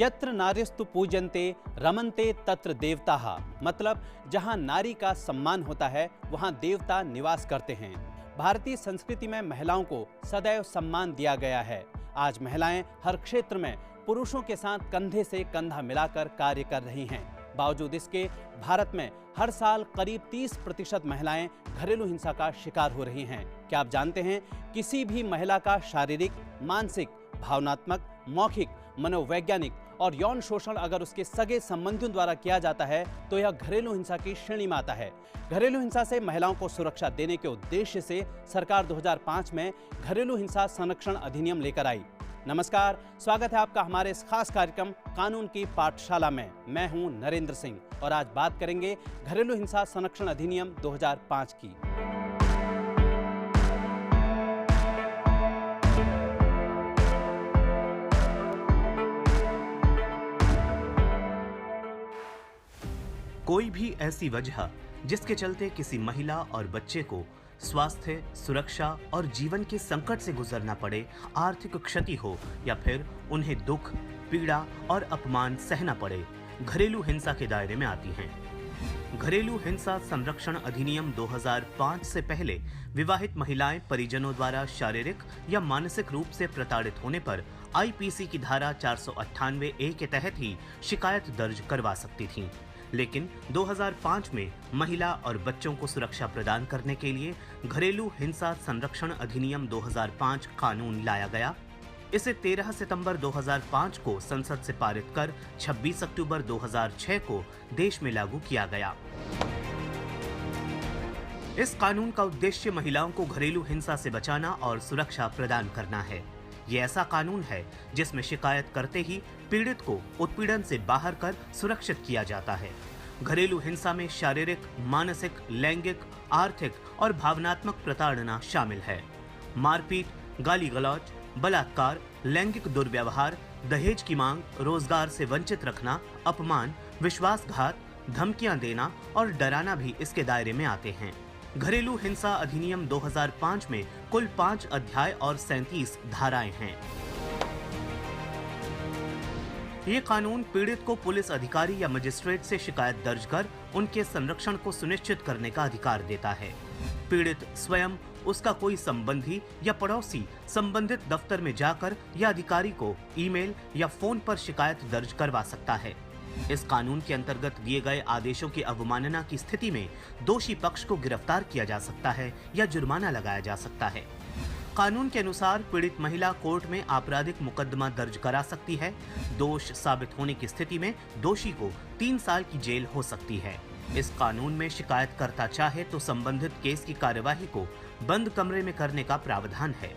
यत्र नार्यस्तु पूजन्ते रमन्ते तत्र देवताः, मतलब जहां नारी का सम्मान होता है वहां देवता निवास करते हैं। भारतीय संस्कृति में महिलाओं को सदैव सम्मान दिया गया है। आज महिलाएं हर क्षेत्र में पुरुषों के साथ कंधे से कंधा मिलाकर कार्य कर रही हैं। बावजूद इसके भारत में हर साल करीब 30% महिलाएं घरेलू हिंसा का शिकार हो रही हैं। क्या आप जानते हैं, किसी भी महिला का शारीरिक, मानसिक, भावनात्मक, मौखिक, मनोवैज्ञानिक और यौन शोषण अगर उसके सगे संबंधियों द्वारा किया जाता है तो यह घरेलू हिंसा की श्रेणी में आता है। घरेलू हिंसा से महिलाओं को सुरक्षा देने के उद्देश्य से सरकार 2005 में घरेलू हिंसा संरक्षण अधिनियम लेकर आई। नमस्कार, स्वागत है आपका हमारे इस खास कार्यक्रम कानून की पाठशाला में। मैं हूं नरेंद्र सिंह और आज बात करेंगे घरेलू हिंसा संरक्षण अधिनियम 2005 की। कोई भी ऐसी वजह जिसके चलते किसी महिला और बच्चे को स्वास्थ्य, सुरक्षा और जीवन के संकट से गुजरना पड़े, आर्थिक क्षति हो या फिर उन्हें दुख, पीड़ा और अपमान सहना पड़े, घरेलू हिंसा के दायरे में आती हैं। घरेलू हिंसा संरक्षण अधिनियम 2005 से पहले विवाहित महिलाएं परिजनों द्वारा शारीरिक या मानसिक रूप से प्रताड़ित होने पर आईपीसी की धारा 498A के तहत ही शिकायत दर्ज करवा सकती थीं। लेकिन 2005 में महिला और बच्चों को सुरक्षा प्रदान करने के लिए घरेलू हिंसा संरक्षण अधिनियम 2005 कानून लाया गया। इसे 13 सितंबर 2005 को संसद से पारित कर 26 अक्टूबर 2006 को देश में लागू किया गया। इस कानून का उद्देश्य महिलाओं को घरेलू हिंसा से बचाना और सुरक्षा प्रदान करना है। ये ऐसा कानून है जिसमें शिकायत करते ही पीड़ित को उत्पीड़न से बाहर कर सुरक्षित किया जाता है। घरेलू हिंसा में शारीरिक, मानसिक, लैंगिक, आर्थिक और भावनात्मक प्रताड़ना शामिल है। मारपीट, गाली गलौज, बलात्कार, लैंगिक दुर्व्यवहार, दहेज की मांग, रोजगार से वंचित रखना, अपमान, विश्वासघात, धमकियां देना और डराना भी इसके दायरे में आते हैं। घरेलू हिंसा अधिनियम 2005 में कुल 5 अध्याय और 37 धाराएं हैं। ये कानून पीड़ित को पुलिस अधिकारी या मजिस्ट्रेट से शिकायत दर्ज कर उनके संरक्षण को सुनिश्चित करने का अधिकार देता है। पीड़ित स्वयं, उसका कोई संबंधी या पड़ोसी संबंधित दफ्तर में जाकर या अधिकारी को ईमेल या फोन पर शिकायत दर्ज करवा सकता है। इस कानून के अंतर्गत दिए गए आदेशों की अवमानना की स्थिति में दोषी पक्ष को गिरफ्तार किया जा सकता है या जुर्माना लगाया जा सकता है। कानून के अनुसार पीड़ित महिला कोर्ट में आपराधिक मुकदमा दर्ज करा सकती है। दोष साबित होने की स्थिति में दोषी को 3 साल की जेल हो सकती है। इस कानून में शिकायतकर्ता चाहे तो संबंधित केस की कार्यवाही को बंद कमरे में करने का प्रावधान है।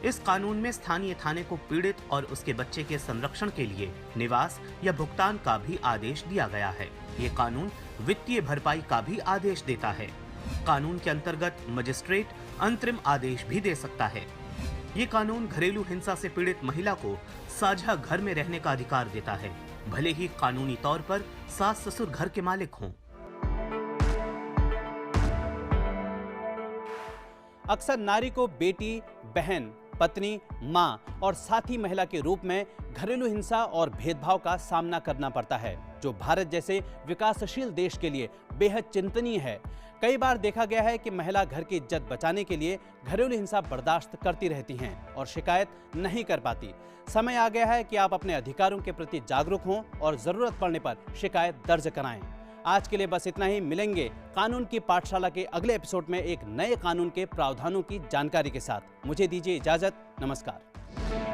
इस कानून में स्थानीय थाने को पीड़ित और उसके बच्चे के संरक्षण के लिए निवास या भुगतान का भी आदेश दिया गया है। ये कानून वित्तीय भरपाई का भी आदेश देता है। कानून के अंतर्गत मजिस्ट्रेट अंतरिम आदेश भी दे सकता है। ये कानून घरेलू हिंसा से पीड़ित महिला को साझा घर में रहने का अधिकार देता है, भले ही कानूनी तौर पर सास ससुर घर के मालिक हों। अक्सर नारी को बेटी, बहन, पत्नी, माँ और साथी महिला के रूप में घरेलू हिंसा और भेदभाव का सामना करना पड़ता है, जो भारत जैसे विकासशील देश के लिए बेहद चिंतनीय है। कई बार देखा गया है कि महिला घर की इज्जत बचाने के लिए घरेलू हिंसा बर्दाश्त करती रहती हैं और शिकायत नहीं कर पाती। समय आ गया है कि आप अपने अधिकारों के प्रति जागरूक हों और जरूरत पड़ने पर शिकायत दर्ज कराएं। आज के लिए बस इतना ही। मिलेंगे कानून की पाठशाला के अगले एपिसोड में एक नए कानून के प्रावधानों की जानकारी के साथ। मुझे दीजिए इजाजत। नमस्कार।